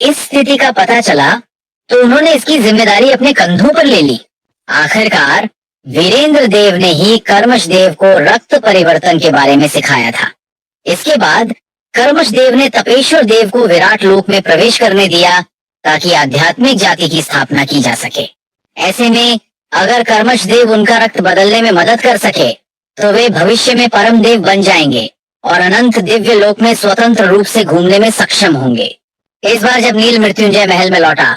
इस स्थिति का पता चला तो उन्होंने इसकी जिम्मेदारी अपने कंधों पर ले ली। आखिरकार वीरेंद्र देव ने ही कर्मश देव को रक्त परिवर्तन के बारे में सिखाया था। इसके बाद कर्मश देव ने तपेश्वर देव को विराट लोक में प्रवेश करने दिया ताकि आध्यात्मिक जाति की स्थापना की जा सके। ऐसे में अगर कर्मश देव उनका रक्त बदलने में मदद कर सके तो वे भविष्य में परम देव बन जाएंगे और अनंत दिव्य लोक में स्वतंत्र रूप से घूमने में सक्षम होंगे। इस बार जब नील मृत्युंजय महल में लौटा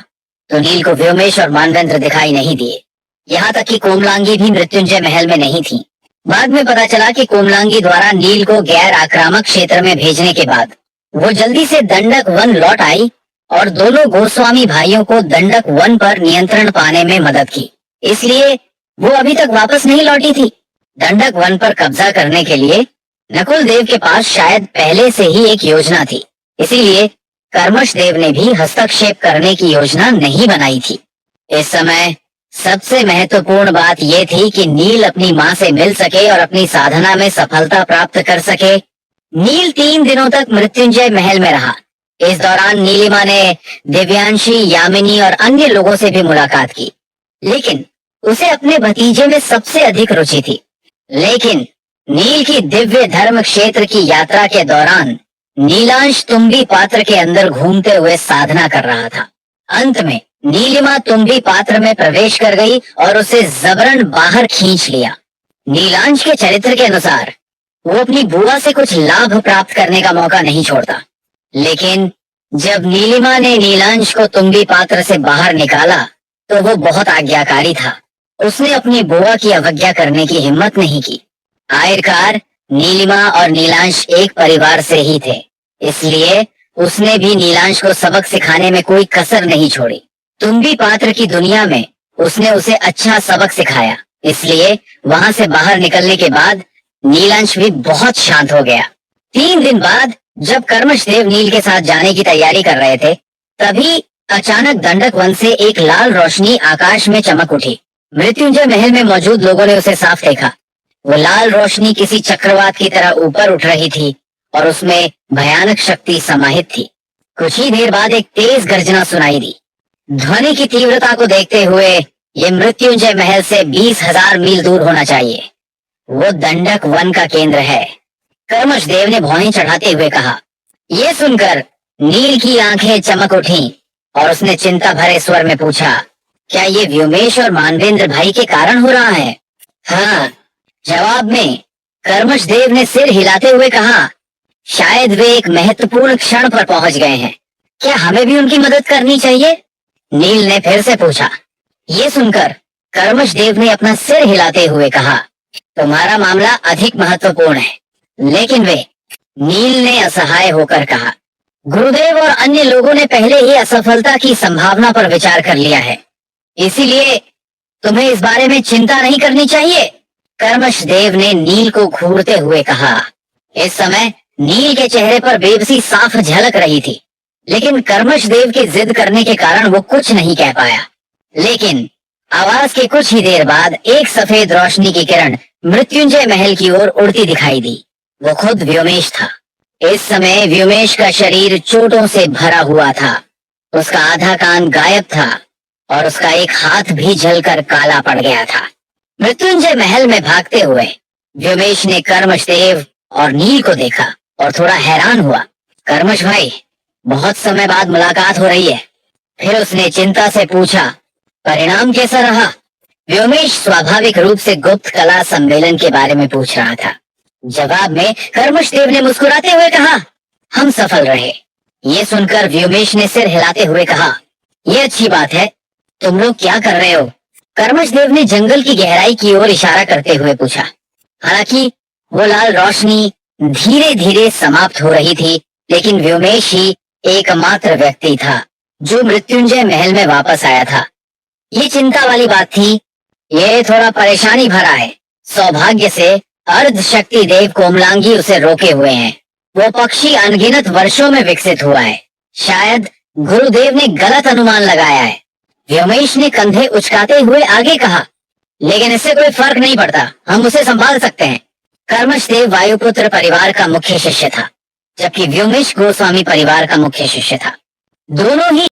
तो नील को व्योमेश और मानवेंद्र दिखाई नहीं दिए। यहाँ तक कि कोमलांगी भी मृत्युंजय महल में नहीं थी। बाद में पता चला कि कोमलांगी द्वारा नील को गैर आक्रामक क्षेत्र में भेजने के बाद वो जल्दी से दंडक वन लौट आई और दोनों गोस्वामी भाइयों को दंडक वन पर नियंत्रण पाने में मदद की। इसलिए वो अभी तक वापस नहीं लौटी थी। दंडक वन पर कब्जा करने के लिए नकुल देव के पास शायद पहले से ही एक योजना थी, इसीलिए कर्मश देव ने भी हस्तक्षेप करने की योजना नहीं बनाई थी। इस समय सबसे महत्वपूर्ण बात यह थी कि नील अपनी माँ से मिल सके और अपनी साधना में सफलता प्राप्त कर सके। नील 3 दिनों तक मृत्युंजय महल में रहा। इस दौरान नीलिमा ने दिव्यांशी, यामिनी और अन्य लोगों से भी मुलाकात की, लेकिन उसे अपने भतीजे में सबसे अधिक रुचि थी। लेकिन नील की दिव्य धर्म क्षेत्र की यात्रा के दौरान नीलांश तुम्बी पात्र के अंदर घूमते हुए साधना कर रहा था। अंत में नीलिमा तुम्बी पात्र में प्रवेश कर गई और उसे जबरन बाहर खींच लिया। नीलांश के चरित्र के अनुसार वो अपनी बुआ से कुछ लाभ प्राप्त करने का मौका नहीं छोड़ता, लेकिन जब नीलिमा ने नीलांश को तुम्बी पात्र से बाहर निकाला तो वो बहुत आज्ञाकारी था। उसने अपनी बुआ की अवज्ञा करने की हिम्मत नहीं की। आखिरकार नीलिमा और नीलांश एक परिवार से ही थे, इसलिए उसने भी नीलांश को सबक सिखाने में कोई कसर नहीं छोड़ी। तुम्बी पात्र की दुनिया में उसने उसे अच्छा सबक सिखाया, इसलिए वहां से बाहर निकलने के बाद नीलांश भी बहुत शांत हो गया। 3 दिन बाद जब कर्मश देव नील के साथ जाने की तैयारी कर रहे थे, तभी अचानक दंडक वन से एक लाल रोशनी आकाश में चमक उठी। मृत्युंजय महल में मौजूद लोगों ने उसे साफ देखा। वो लाल रोशनी किसी चक्रवात की तरह ऊपर उठ रही थी और उसमें भयानक शक्ति समाहित थी। कुछ ही देर बाद एक तेज गर्जना सुनाई दी। ध्वनि की तीव्रता को देखते हुए ये मृत्युंजय महल से 20,000 मील दूर होना चाहिए। वो दंडक वन का केंद्र है, कर्मश देव ने भौहें चढ़ाते हुए कहा। ये सुनकर नील की आंखें चमक उठीं और उसने चिंता भरे स्वर में पूछा, क्या ये व्योमेश और मानवेंद्र भाई के कारण हो रहा है? हाँ, जवाब में कर्मश देव ने सिर हिलाते हुए कहा। शायद वे एक महत्वपूर्ण क्षण पर पहुंच गए हैं। क्या हमें भी उनकी मदद करनी चाहिए? नील ने फिर से पूछा। ये सुनकर कर्मश देव ने अपना सिर हिलाते हुए कहा, तुम्हारा मामला अधिक महत्वपूर्ण है। लेकिन वे, नील ने असहाय होकर कहा, गुरुदेव और अन्य लोगों ने पहले ही असफलता की संभावना पर विचार कर लिया है, इसीलिए तुम्हें इस बारे में चिंता नहीं करनी चाहिए। कर्मश देव ने नील को घूरते हुए कहा। इस समय नील के चेहरे पर बेबसी साफ झलक रही थी, लेकिन कर्मश देव की जिद करने के कारण वो कुछ नहीं कह पाया। लेकिन आवाज के कुछ ही देर बाद एक सफेद रोशनी की किरण मृत्युंजय महल की ओर उड़ती दिखाई दी। वो खुद व्योमेश था। इस समय व्योमेश का शरीर चोटों से भरा हुआ था। उसका आधा कान गायब था और उसका एक हाथ भी जलकर काला पड़ गया था। मृत्युंजय महल में भागते हुए व्योमेश ने कर्मश देव और नील को देखा और थोड़ा हैरान हुआ। कर्मश भाई, बहुत समय बाद मुलाकात हो रही है। फिर उसने चिंता से पूछा, परिणाम कैसा रहा? व्योमेश स्वाभाविक रूप से गुप्त कला सम्मेलन के बारे में पूछ रहा था। जवाब में कर्मश देव ने मुस्कुराते हुए कहा, हम सफल रहे। ये सुनकर व्योमेश ने सिर हिलाते हुए कहा, यह अच्छी बात है। तुम लोग क्या कर रहे हो? कर्मश देव ने जंगल की गहराई की ओर इशारा करते हुए पूछा। हालांकि वो लाल रोशनी धीरे धीरे समाप्त हो रही थी, लेकिन व्योमेश ही एकमात्र व्यक्ति था जो मृत्युंजय महल में वापस आया था। ये चिंता वाली बात थी। ये थोड़ा परेशानी भरा है। सौभाग्य से अर्ध शक्ति देव कोमलांगी उसे रोके हुए हैं। वो पक्षी अनगिनत वर्षों में विकसित हुआ है। शायद गुरुदेव ने गलत अनुमान लगाया है। व्योमेश ने कंधे उचकाते हुए आगे कहा, लेकिन इससे कोई फर्क नहीं पड़ता, हम उसे संभाल सकते हैं। कर्मश देव वायुपुत्र परिवार का मुख्य शिष्य था, जबकि व्योमेश गोस्वामी परिवार का मुख्य शिष्य था। दोनों ही